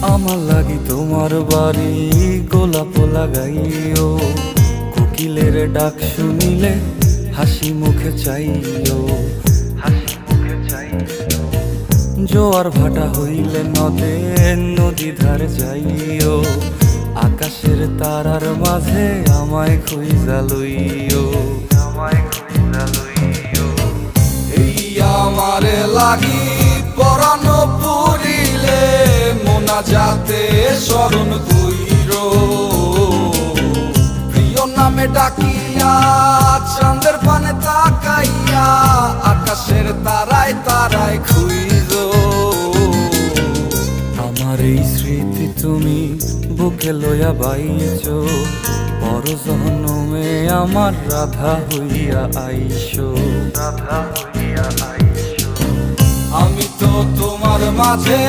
আমার লাগি তোমার বাড়ি গোলাপ লাগাইও, কোকিলের ডাক শুনিলে হাসি মুখে চাইও, হাসি মুখে চাইও। জোয়ার ভাটা হইলে নদে নদী ধারে যাইও, আকাশের তারার মাঝে আমায় খুঁজা লইও, আমায় খুঁজা লইও। এই আমারে লাগি পরানো পুরিলে মোনাজাতে স্মরণ কইরো, প্রিয় নামে ডাকিয়া চাঁদের পানে তাকাইয়া আকাশের তারায় তারায় খুইরো। আমার এই স্মৃতি তুমি বুকে লইয়া বাইছো, বড় জনমে আমার রাধা হইয়া আইসো, রাধা হইয়া আইসো। আমি তো তোমার মাঝে